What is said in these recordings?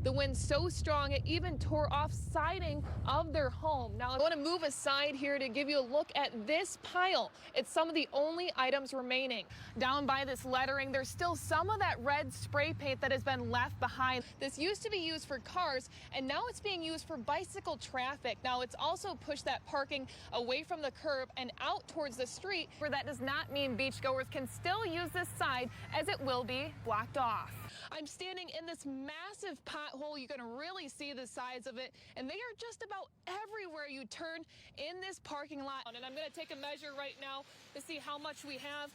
The wind so strong it even tore off siding of their home. Now I want to move aside here to give you a look at this pile. It's some of the only items remaining. Down by this lettering, there's still some of that red spray paint that has been left behind. This used to be used for cars, and now it's being used for bicycle traffic. Now it's also pushed that parking away from the curb and out towards the street, where that does not mean beachgoers can still use this side, as it will be blocked off. I'm standing in this massive pothole. You can really see the size of it, and they are just about everywhere you turn in this parking lot. And I'm going to take a measure right now to see how much we have.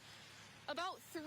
About 3.5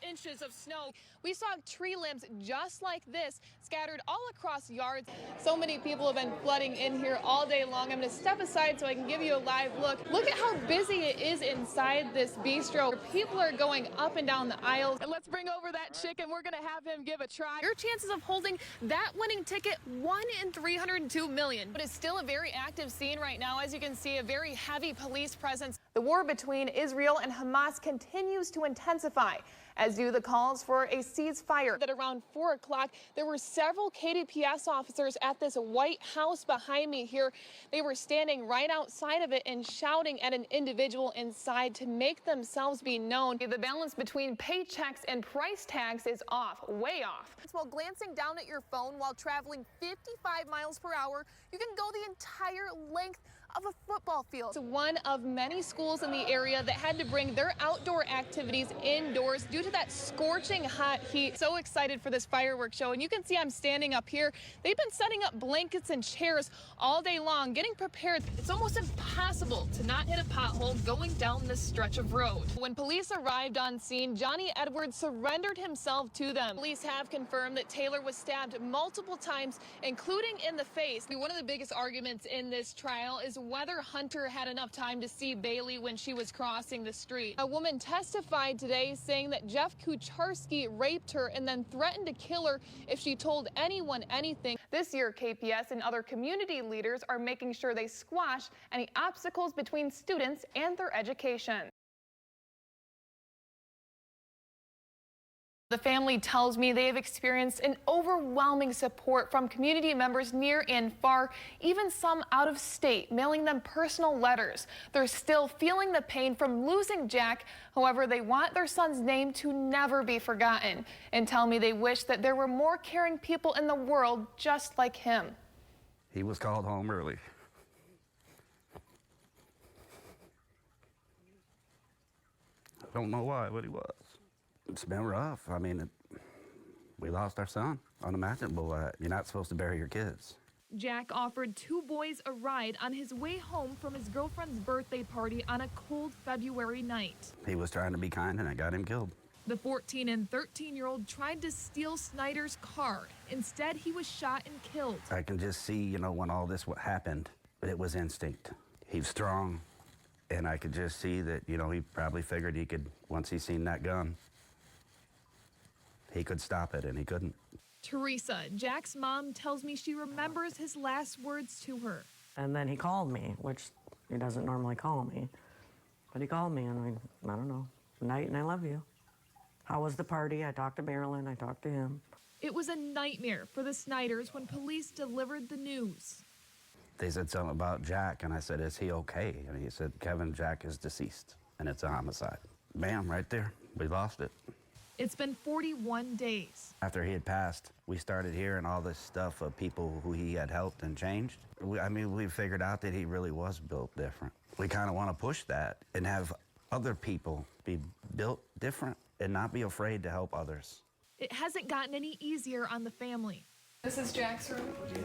inches of snow. We saw tree limbs just like this scattered all across yards. So many people have been flooding in here all day long. I'm going to step aside so I can give you a live look. Look at how busy it is inside this bistro. People are going up and down the aisles. And let's bring over that chicken. We're going to have him give a try. Your chances of holding that winning ticket, 1 in 302 million. But it's still a very active scene right now. As you can see, a very heavy police presence. The war between Israel and Hamas continues to intensify, as do the calls for a ceasefire. At around 4 o'clock, there were several KDPS officers at this White House behind me here. They were standing right outside of it and shouting at an individual inside to make themselves be known. The balance between paychecks and price tags is off, way off. While glancing down at your phone while traveling 55 miles per hour, you can go the entire length of a football field. It's one of many schools in the area that had to bring their outdoor activities indoors due to that scorching hot heat. So excited for this fireworks show, and you can see I'm standing up here. They've been setting up blankets and chairs all day long, getting prepared. It's almost impossible to not hit a pothole going down this stretch of road. When police arrived on scene, Johnny Edwards surrendered himself to them. Police have confirmed that Taylor was stabbed multiple times, including in the face. One of the biggest arguments in this trial is whether Hunter had enough time to see Bailey when she was crossing the street. A woman testified today saying that Jeff Kucharski raped her and then threatened to kill her if she told anyone anything. This year, KPS and other community leaders are making sure they squash any obstacles between students and their education. The family tells me they have experienced an overwhelming support from community members near and far, even some out of state, mailing them personal letters. They're still feeling the pain from losing Jack. However, they want their son's name to never be forgotten and tell me they wish that there were more caring people in the world just like him. He was called home early. I don't know why, but he was. It's been rough. I mean, we lost our son unimaginable. You're not supposed to bury your kids. Jack offered 2 boys a ride on his way home from his girlfriend's birthday party on a cold February night. He was trying to be kind, and I got him killed. The 14 and 13-year-old tried to steal Snyder's car. Instead, he was shot and killed. I can just see, you know, when all this happened, it was instinct. He's strong, and I could just see that, you know, he probably figured he could, once he seen that gun, he could stop it, and he couldn't. Teresa, Jack's mom, tells me she remembers his last words to her. And then he called me, which he doesn't normally call me. But he called me, and I don't know, good night, and I love you. How was the party? I talked to Marilyn, I talked to him. It was a nightmare for the Snyders when police delivered the news. They said something about Jack, and I said, is he okay? And he said, Kevin, Jack is deceased, and it's a homicide. Bam, right there, we lost it. It's been 41 days. After he had passed, we started hearing all this stuff of people who he had helped and changed. We figured out that he really was built different. We kind of want to push that and have other people be built different and not be afraid to help others. It hasn't gotten any easier on the family. This is Jack's room. Yeah.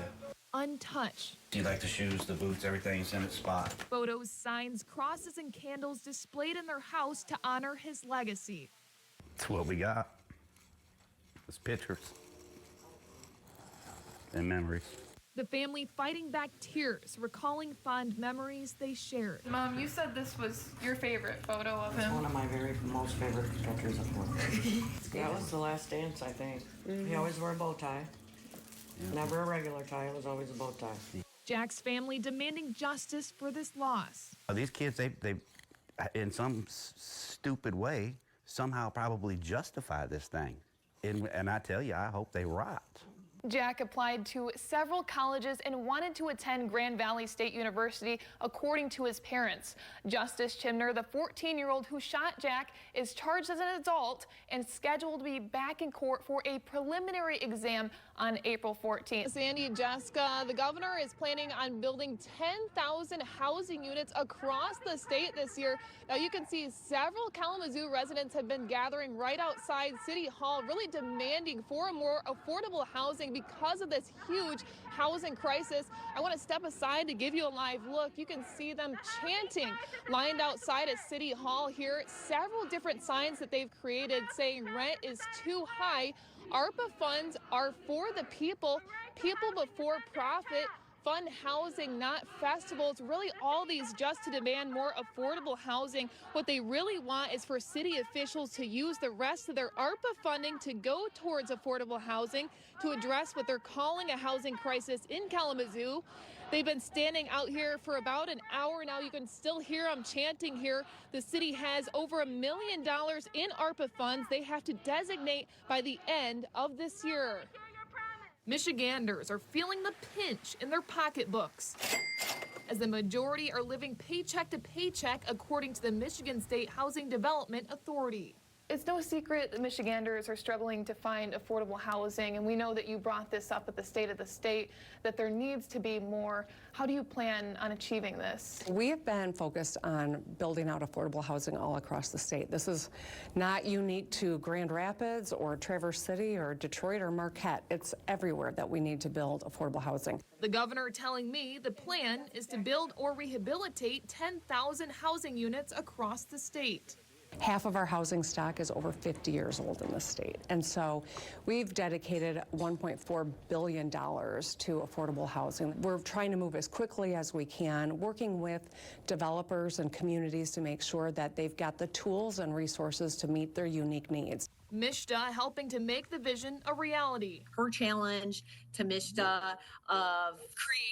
Untouched. Do you like the shoes, the boots, everything's in its spot? Photos, signs, crosses, and candles displayed in their house to honor his legacy. That's what we got. It's pictures and memories. The family fighting back tears, recalling fond memories they shared. Mom, you said this was your favorite photo of him. One of my most favorite pictures of him. That was the last dance, I think. He always wore a bow tie. Yeah. Never a regular tie, it was always a bow tie. Jack's family demanding justice for this loss. These kids, they in some stupid way, somehow probably justify this thing. And I tell you, I hope they rot. Jack applied to several colleges and wanted to attend Grand Valley State University, according to his parents. Justice Chimner, the 14-year-old who shot Jack, is charged as an adult and scheduled to be back in court for a preliminary exam on April 14th. Sandy and Jessica, the governor is planning on building 10,000 housing units across the state this year. Now you can see several Kalamazoo residents have been gathering right outside City Hall, really demanding for more affordable housing because of this huge housing crisis. I want to step aside to give you a live look. You can see them chanting, lined outside at City Hall here. Several different signs that they've created saying rent is too high. ARPA funds are for the people, people before profit. Fund housing, not festivals. Really all these just to demand more affordable housing. What they really want is for city officials to use the rest of their ARPA funding to go towards affordable housing to address what they're calling a housing crisis in Kalamazoo. They've been standing out here for about an hour now. You can still hear them chanting here. The city has over $1 million in ARPA funds they have to designate by the end of this year. Michiganders are feeling the pinch in their pocketbooks, as the majority are living paycheck to paycheck, according to the Michigan State Housing Development Authority. It's no secret that Michiganders are struggling to find affordable housing, and we know that you brought this up at the State of the State, that there needs to be more. How do you plan on achieving this? We have been focused on building out affordable housing all across the state. This is not unique to Grand Rapids or Traverse City or Detroit or Marquette. It's everywhere that we need to build affordable housing. The governor telling me the plan is to build or rehabilitate 10,000 housing units across the state. Half of our housing stock is over 50 years old in the state. And so we've dedicated $1.4 billion to affordable housing. We're trying to move as quickly as we can, working with developers and communities to make sure that they've got the tools and resources to meet their unique needs. Mishta helping to make the vision a reality. Her challenge to Mishta of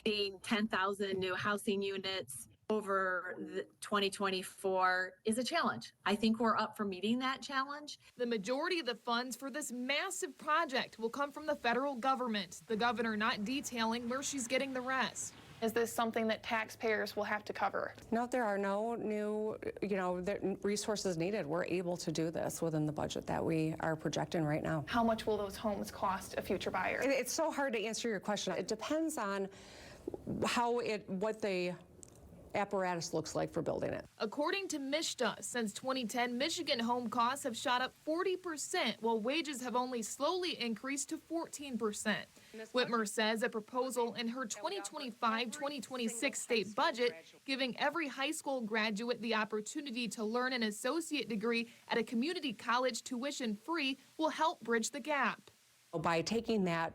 creating 10,000 new housing units over 2024 is a challenge. I think we're up for meeting that challenge. The majority of the funds for this massive project will come from the federal government, the governor not detailing where she's getting the rest. Is this something that taxpayers will have to cover? No, there are no new, resources needed. We're able to do this within the budget that we are projecting right now. How much will those homes cost a future buyer? It's so hard to answer your question. It depends on what the apparatus looks like for building it. According to Mishta, since 2010, Michigan home costs have shot up 40%, while wages have only slowly increased to 14%. Whitmer says a proposal in her 2025-2026 state budget, giving every high school graduate the opportunity to learn an associate degree at a community college tuition-free, will help bridge the gap. By taking that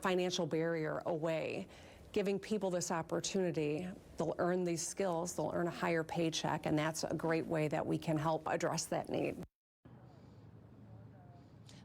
financial barrier away, giving people this opportunity, they'll earn these skills, they'll earn a higher paycheck, and that's a great way that we can help address that need.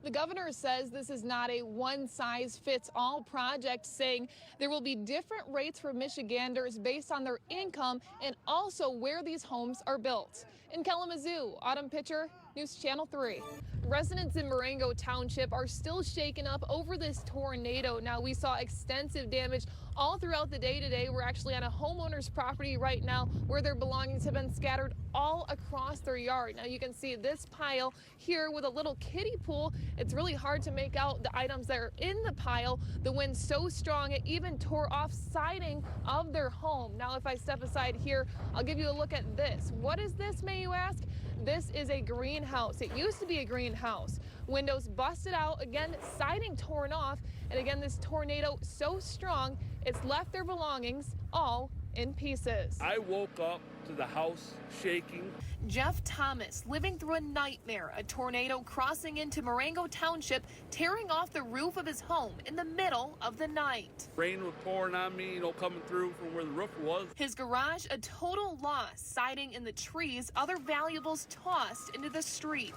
The governor says this is not a one-size-fits-all project, saying there will be different rates for Michiganders based on their income and also where these homes are built. In Kalamazoo, Autumn Pitcher, News Channel 3. Residents in Marengo Township are still shaken up over this tornado. Now, we saw extensive damage all throughout the day today. We're actually on a homeowner's property right now where their belongings have been scattered all across their yard. Now, you can see this pile here with a little kiddie pool. It's really hard to make out the items that are in the pile. The wind's so strong it even tore off siding of their home. Now, if I step aside here, I'll give you a look at this. What is this, may you ask? This is a greenhouse. It used to be a greenhouse. Windows busted out, again, siding torn off, and again, this tornado so strong, it's left their belongings all in pieces. I woke up to the house shaking. Jeff Thomas living through a nightmare, a tornado crossing into Marengo Township, tearing off the roof of his home in the middle of the night. Rain was pouring on me, coming through from where the roof was. His garage a total loss, siding in the trees, other valuables tossed into the street.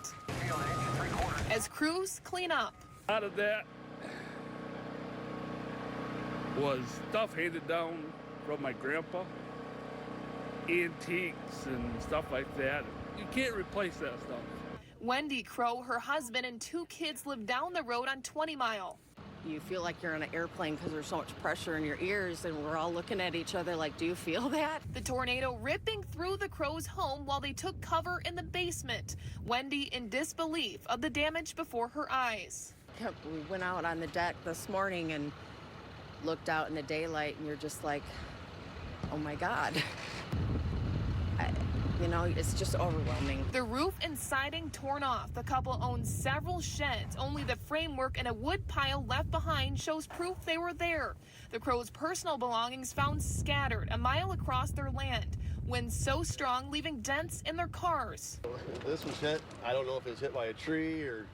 As crews clean up. Out of that was stuff handed down from my grandpa, antiques and stuff like that. You can't replace that stuff. Wendy Crow, her husband and 2 kids live down the road on 20 Mile. You feel like you're on an airplane because there's so much pressure in your ears, and we're all looking at each other like, do you feel that? The tornado ripping through the Crows' home while they took cover in the basement. Wendy in disbelief of the damage before her eyes. We went out on the deck this morning and looked out in the daylight, and you're just like, oh my God. You know, it's just overwhelming. The roof and siding torn off. The couple owns several sheds. Only the framework and a wood pile left behind shows proof they were there. The Crows' personal belongings found scattered a mile across their land. Wind so strong, leaving dents in their cars. This was hit. I don't know if it was hit by a tree or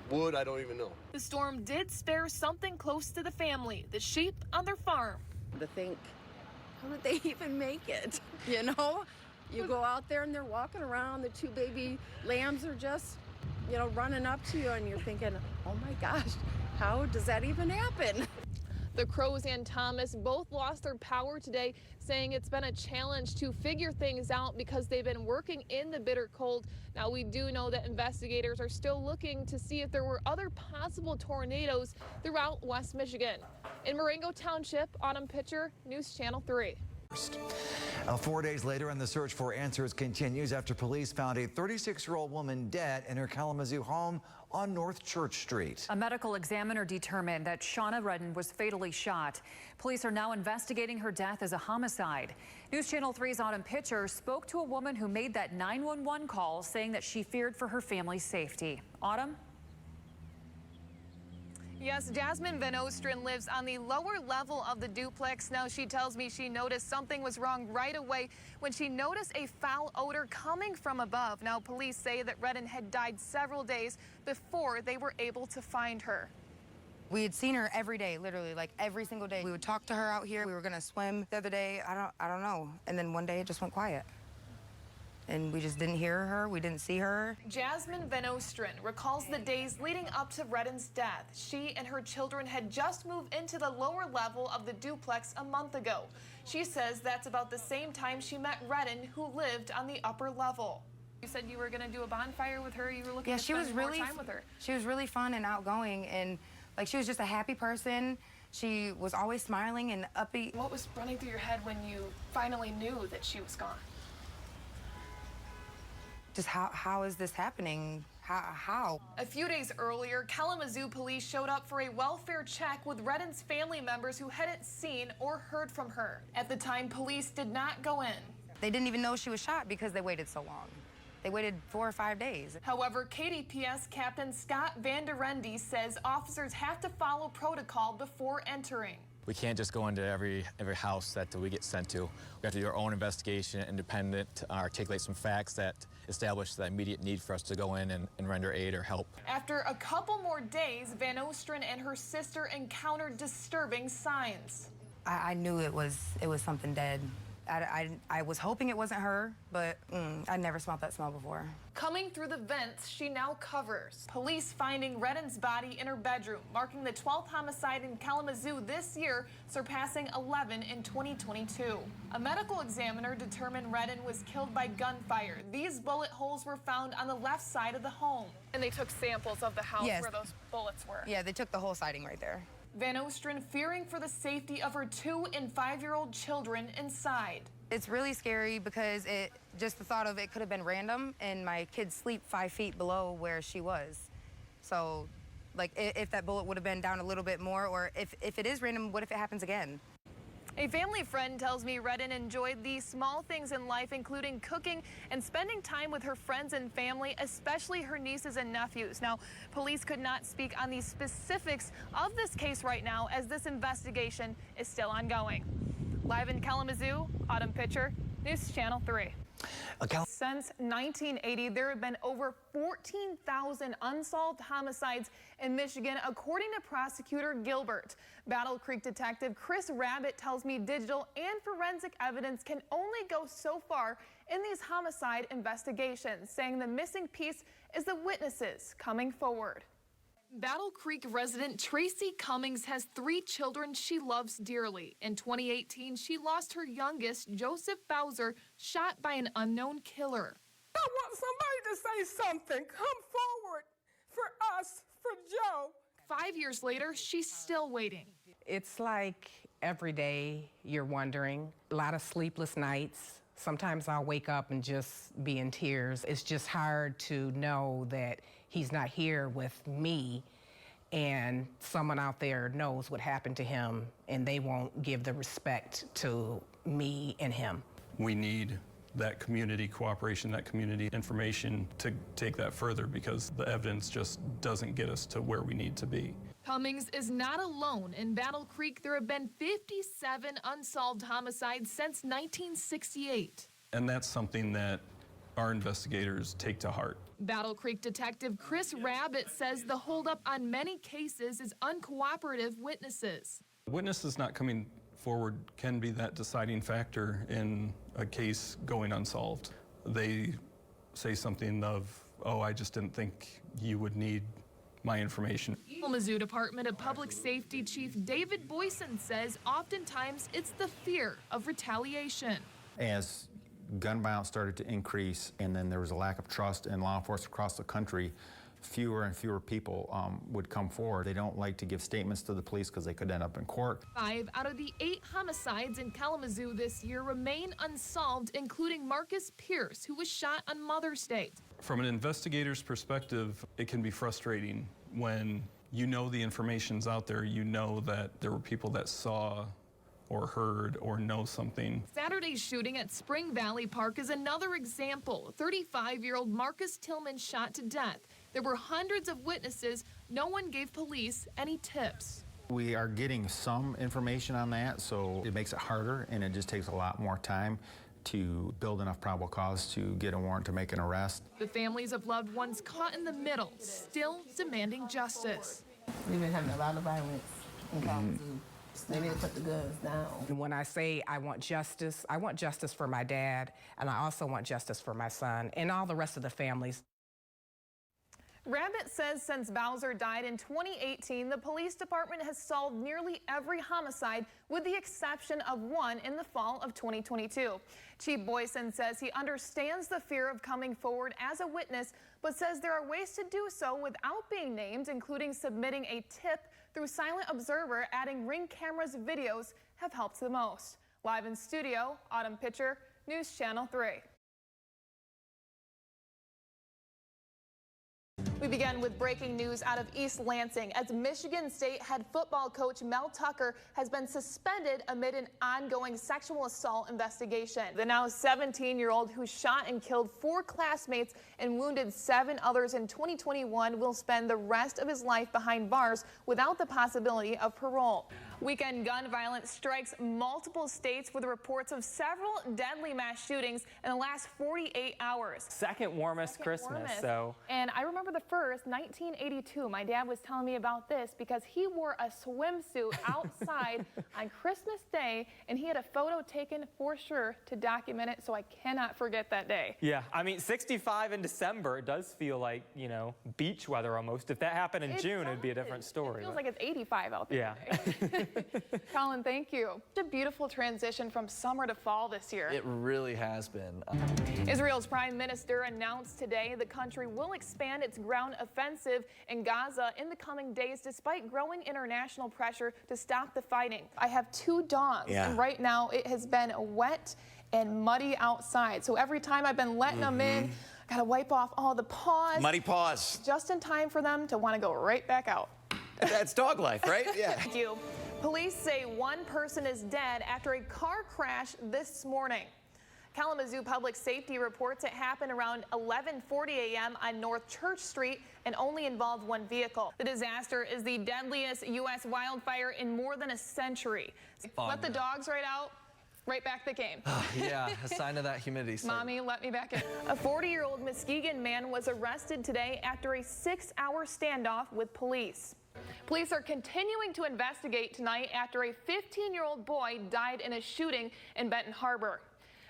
wood. I don't even know. The storm did spare something close to the family, the sheep on their farm. To think, how did they even make it? You know, you go out there and they're walking around. The 2 baby lambs are just, you know, running up to you, and you're thinking, oh my gosh, how does that even happen? The Crows and Thomas both lost their power today, saying it's been a challenge to figure things out because they've been working in the bitter cold. Now, we do know that investigators are still looking to see if there were other possible tornadoes throughout West Michigan. In Marengo Township, Autumn Pitcher, News Channel 3. 4 days later, and the search for answers continues after police found a 36-year-old woman dead in her Kalamazoo home on North Church Street. A medical examiner determined that Shauna Redden was fatally shot. Police are now investigating her death as a homicide. News Channel 3's Autumn Pitcher spoke to a woman who made that 911 call, saying that she feared for her family's safety. Autumn? Yes, Jasmine Van Ostrin lives on the lower level of the duplex. Now, she tells me she noticed something was wrong right away when she noticed a foul odor coming from above. Now, police say that Redden had died several days before they were able to find her. We had seen her every day, literally, like every single day. We would talk to her out here. We were gonna swim the other day. I don't know. And then one day it just went quiet. And we just didn't hear her, we didn't see her. Jasmine Van Ostrin recalls the days leading up to Redden's death. She and her children had just moved into the lower level of the duplex a month ago. She says that's about the same time she met Redden, who lived on the upper level. You said you were going to do a bonfire with her. You were looking to spend more time with her. She was really fun and outgoing, and like she was just a happy person. She was always smiling and upbeat. What was running through your head when you finally knew that she was gone? Just how is this happening? How? A few days earlier, Kalamazoo police showed up for a welfare check with Redden's family members who hadn't seen or heard from her. At the time, police did not go in. They didn't even know she was shot because they waited so long. They waited 4 or 5 days. However, KDPS Captain Scott Van Der Rendy says officers have to follow protocol before entering. We can't just go into every house that we get sent to. We have to do our own investigation, independent, articulate some facts that establish the immediate need for us to go in and render aid or help. After a couple more days, Van Ostrin and her sister encountered disturbing signs. I knew it was something dead. I was hoping it wasn't her, but I never smelled that smell before. Coming through the vents, she now covers. Police finding Redden's body in her bedroom, marking the 12th homicide in Kalamazoo this year, surpassing 11 in 2022. A medical examiner determined Redden was killed by gunfire. These bullet holes were found on the left side of the home. And they took samples of the house where those bullets were. Yeah, they took the whole siding right there. Van Ostrin fearing for the safety of her 2- and 5-year-old children inside. It's really scary because just the thought of it could have been random, and my kids sleep 5 feet below where she was. So, like, if that bullet would have been down a little bit more, or if it is random, what if it happens again? A family friend tells me Redden enjoyed these small things in life, including cooking and spending time with her friends and family, especially her nieces and nephews. Now, police could not speak on the specifics of this case right now, as this investigation is still ongoing. Live in Kalamazoo, Autumn Pitcher, News Channel 3. Since 1980, there have been over 14,000 unsolved homicides in Michigan, according to prosecutor Gilbert. Battle Creek detective Chris Rabbit tells me digital and forensic evidence can only go so far in these homicide investigations, saying the missing piece is the witnesses coming forward. Battle Creek resident Tracy Cummings has 3 children she loves dearly. In 2018, she lost her youngest, Joseph Bowser, shot by an unknown killer. I want somebody to say something. Come forward for us, for Joe. 5 years later, she's still waiting. It's like every day you're wondering, a lot of sleepless nights. Sometimes I'll wake up and just be in tears. It's just hard to know that he's not here with me and someone out there knows what happened to him and they won't give the respect to me and him. We need that community cooperation, that community information to take that further because the evidence just doesn't get us to where we need to be. Cummings is not alone. In Battle Creek, there have been 57 unsolved homicides since 1968. And that's something that our investigators take to heart. Battle Creek Detective Chris Rabbit says the holdup on many cases is uncooperative witnesses. Witnesses not coming forward can be that deciding factor in a case going unsolved. They say something of, oh, I just didn't think you would need my information. Kalamazoo Department of Public Safety Chief David Boyson says oftentimes it's the fear of retaliation. As gun violence started to increase and then there was a lack of trust in law enforcement across the country, fewer and fewer people would come forward. They don't like to give statements to the police because they could end up in court. 5 out of the 8 homicides in Kalamazoo this year remain unsolved, including Marcus Pierce, who was shot on Mother's Day. From an investigator's perspective, it can be frustrating when you know the information's out there, you know that there were people that saw or heard or know something. Saturday's shooting at Spring Valley Park is another example. 35-year-old Marcus Tillman shot to death. There were hundreds of witnesses. No one gave police any tips. We are getting some information on that, so it makes it harder and it just takes a lot more time to build enough probable cause to get a warrant to make an arrest. The families of loved ones caught in the middle still demanding justice. We've been having a lot of violence in Kalamazoo. They need to put the guns down. And when I say I want justice for my dad, and I also want justice for my son and all the rest of the families. Rabbit says since Bowser died in 2018, the police department has solved nearly every homicide with the exception of one in the fall of 2022. Chief Boyson says he understands the fear of coming forward as a witness, but says there are ways to do so without being named, including submitting a tip through Silent Observer. Adding Ring cameras videos have helped the most. Live in studio, Autumn Pitcher, News Channel 3. We begin with breaking news out of East Lansing as Michigan State head football coach Mel Tucker has been suspended amid an ongoing sexual assault investigation. The now 17-year-old who shot and killed 4 classmates and wounded 7 others in 2021 will spend the rest of his life behind bars without the possibility of parole. Weekend gun violence strikes multiple states with reports of several deadly mass shootings in the last 48 hours. Second warmest Christmas. So. And I remember the first, 1982. My dad was telling me about this because he wore a swimsuit outside on Christmas Day, and he had a photo taken for sure to document it, so I cannot forget that day. Yeah, I mean, 65 in December, it does feel like, you know, beach weather almost. If that happened in June, it'd be a different story. It feels like it's 85 out there today. Colin, thank you. Such a beautiful transition from summer to fall this year. It really has been. Israel's prime minister announced today the country will expand its ground offensive in Gaza in the coming days, despite growing international pressure to stop the fighting. I have 2 dogs, and right now it has been wet and muddy outside. So every time I've been letting them in, I gotta wipe off all the paws. Muddy paws. Just in time for them to want to go right back out. That's dog life, right? Yeah. Thank you. Police say 1 person is dead after a car crash this morning. Kalamazoo Public Safety reports it happened around 11:40 a.m. on North Church Street and only involved 1 vehicle. The disaster is the deadliest U.S. wildfire in more than a century. Let the dogs right back they came. Yeah, a sign of that humidity. Mommy, let me back in. A 40-year-old Muskegon man was arrested today after a 6-hour standoff with police. Police are continuing to investigate tonight after a 15-year-old boy died in a shooting in Benton Harbor.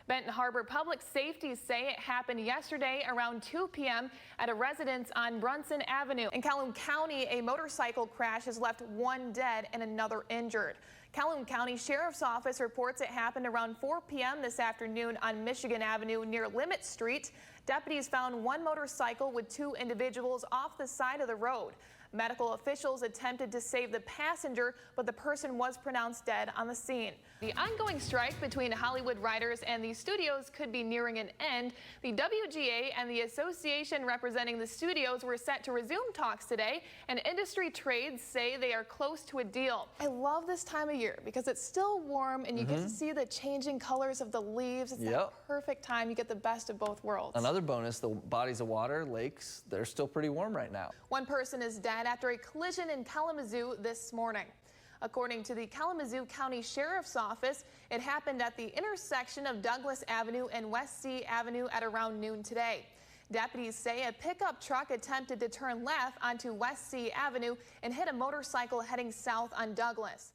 Benton Harbor Public Safety say it happened yesterday around 2 p.m. at a residence on Brunson Avenue. In Calhoun County, a motorcycle crash has left 1 dead and another injured. Calhoun County Sheriff's Office reports it happened around 4 p.m. this afternoon on Michigan Avenue near Limit Street. Deputies found one motorcycle with 2 individuals off the side of the road. Medical officials attempted to save the passenger, but the person was pronounced dead on the scene. The ongoing strike between Hollywood writers and the studios could be nearing an end. The WGA and the association representing the studios were set to resume talks today, and industry trades say they are close to a deal. I love this time of year because it's still warm and you get to see the changing colors of the leaves. It's that perfect time. You get the best of both worlds. Another bonus, the bodies of water, lakes, they're still pretty warm right now. One person is dead after a collision in Kalamazoo this morning. According to the Kalamazoo County Sheriff's Office, it happened at the intersection of Douglas Avenue and West C Avenue at around noon today. Deputies say a pickup truck attempted to turn left onto West C Avenue and hit a motorcycle heading south on Douglas.